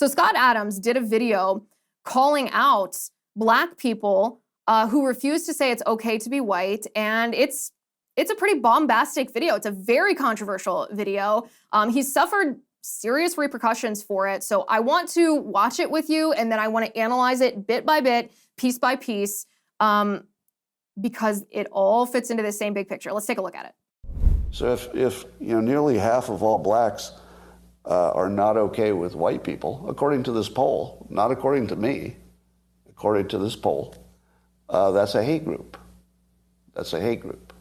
So Scott Adams did a video calling out Black people who refuse to say it's okay to be white, and it's a pretty bombastic video. It's a very controversial video. He's suffered serious repercussions for it, so I want to watch it with you, and then I want to analyze it bit by bit, piece by piece, because it all fits into the same big picture. Let's take a look at it. So if nearly half of all blacks are not okay with white people, according to this poll, not according to me, according to this poll, that's a hate group. That's a hate group.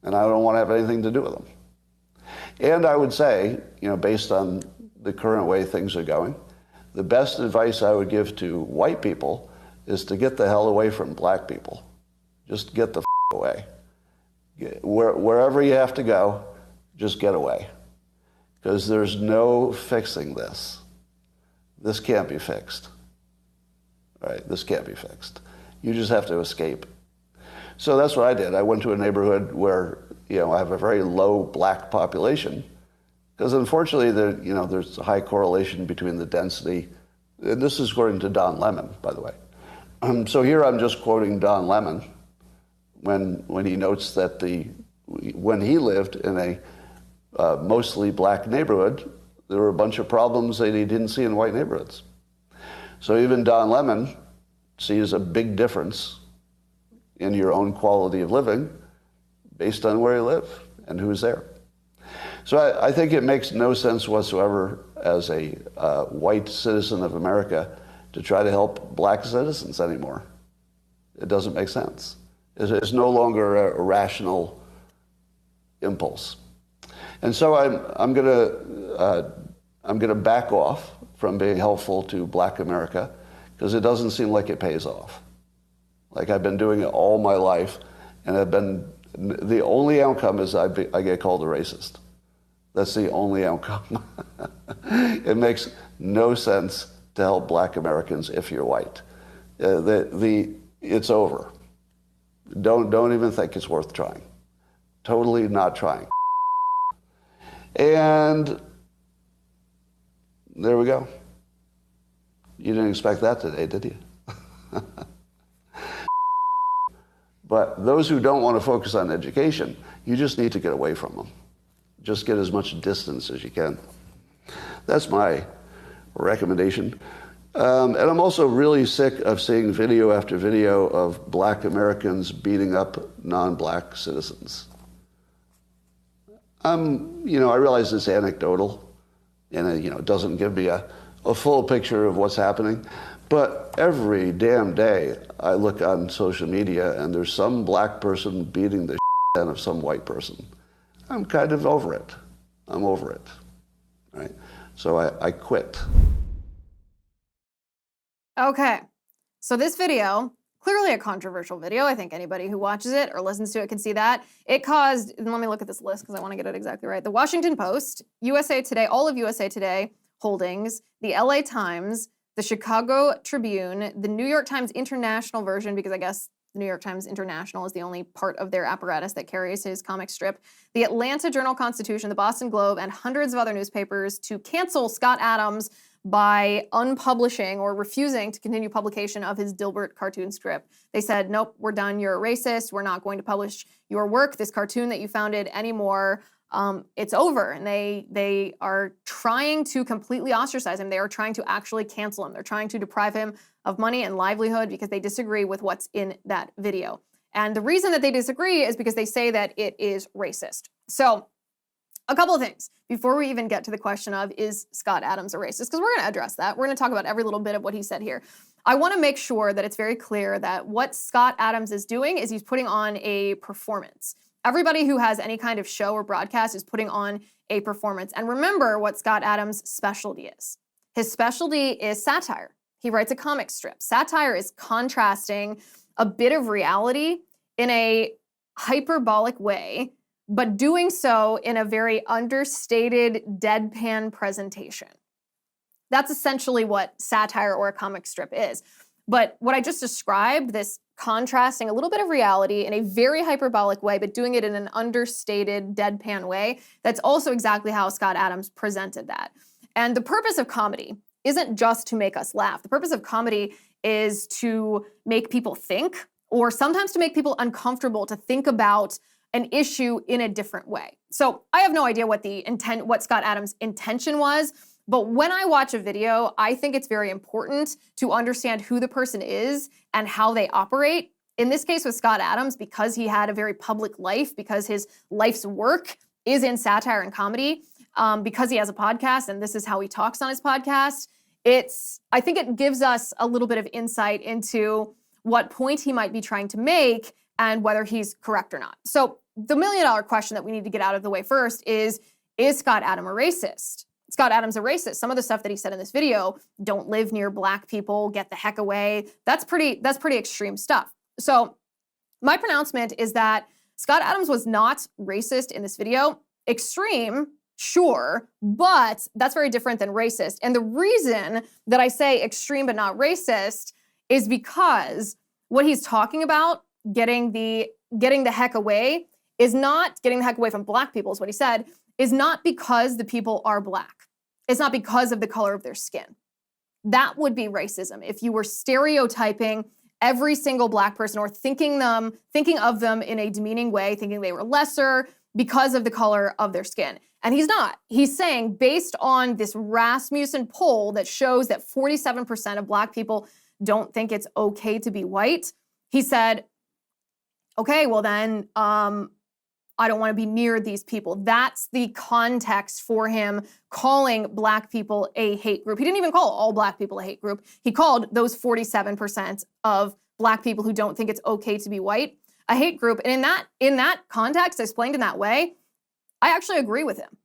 And I don't want to have anything to do with them. And I would say, based on the current way things are going, the best advice I would give to white people is to get the hell away from black people. Just get the away. Wherever you have to go, just get away. Because there's no fixing this. This can't be fixed. Right? This can't be fixed. You just have to escape. So that's what I did. I went to a neighborhood where, I have a very low black population. Because unfortunately, there's a high correlation between the density. And this is according to Don Lemon, by the way. So here I'm just quoting Don Lemon when he notes that when he lived in a mostly black neighborhood, there were a bunch of problems that he didn't see in white neighborhoods. So even Don Lemon sees a big difference in your own quality of living based on where you live and who's there. So I think it makes no sense whatsoever as a white citizen of America to try to help black citizens anymore. It doesn't make sense. It's no longer a rational impulse. And so I'm gonna back off from being helpful to black America because it doesn't seem like it pays off. Like I've been doing it all my life, and the only outcome is I get called a racist. That's the only outcome. It makes no sense to help black Americans if you're white. It's over. Don't even think it's worth trying. Totally not trying. And there we go. You didn't expect that today, did you? But those who don't want to focus on education, you just need to get away from them. Just get as much distance as you can. That's my recommendation. And I'm also really sick of seeing video after video of black Americans beating up non-black citizens. I realize it's anecdotal, and it doesn't give me a full picture of what's happening. But every damn day I look on social media and there's some black person beating the shit out of some white person. I'm kind of over it. I'm over it. Right? So I quit. Okay, so this video, clearly a controversial video. I think anybody who watches it or listens to it can see that. It caused, and let me look at this list because I want to get it exactly right. The Washington Post, USA Today, all of USA Today Holdings, the LA Times, the Chicago Tribune, the New York Times International version, because I guess the New York Times International is the only part of their apparatus that carries his comic strip, the Atlanta Journal-Constitution, the Boston Globe, and hundreds of other newspapers to cancel Scott Adams by unpublishing or refusing to continue publication of his Dilbert cartoon strip. They said, nope, we're done, you're a racist, we're not going to publish your work, this cartoon that you founded anymore. It's over, and they are trying to completely ostracize him. They are trying to actually cancel him. They're trying to deprive him of money and livelihood because they disagree with what's in that video. And the reason that they disagree is because they say that it is racist. So a couple of things before we even get to the question of, is Scott Adams a racist? Because we're going to address that. We're going to talk about every little bit of what he said here. I want to make sure that it's very clear that what Scott Adams is doing is he's putting on a performance. Everybody who has any kind of show or broadcast is putting on a performance. And remember what Scott Adams' specialty is. His specialty is satire. He writes a comic strip. Satire is contrasting a bit of reality in a hyperbolic way, but doing so in a very understated, deadpan presentation. That's essentially what satire or a comic strip is. But what I just described, this contrasting a little bit of reality in a very hyperbolic way, but doing it in an understated, deadpan way, that's also exactly how Scott Adams presented that. And the purpose of comedy isn't just to make us laugh. The purpose of comedy is to make people think, or sometimes to make people uncomfortable to think about an issue in a different way. So I have no idea what Scott Adams' intention was, but when I watch a video, I think it's very important to understand who the person is and how they operate. In this case with Scott Adams, because he had a very public life, because his life's work is in satire and comedy, because he has a podcast and this is how he talks on his podcast, I think it gives us a little bit of insight into what point he might be trying to make and whether he's correct or not. So the $1 million question that we need to get out of the way first is Scott Adams a racist? Scott Adams a racist? Some of the stuff that he said in this video, don't live near black people, get the heck away, that's pretty extreme stuff. So my pronouncement is that Scott Adams was not racist in this video. Extreme, sure, but that's very different than racist. And the reason that I say extreme but not racist is because what he's talking about, getting the heck away, is not getting the heck away from black people, is what he said, is not because the people are black. It's not because of the color of their skin. That would be racism. If you were stereotyping every single black person or thinking of them in a demeaning way, thinking they were lesser because of the color of their skin. And he's not. He's saying, based on this Rasmussen poll that shows that 47% of black people don't think it's okay to be white, he said, okay, well then, I don't want to be near these people. That's the context for him calling black people a hate group. He didn't even call all black people a hate group. He called those 47% of black people who don't think it's okay to be white a hate group. And in that context, explained in that way, I actually agree with him.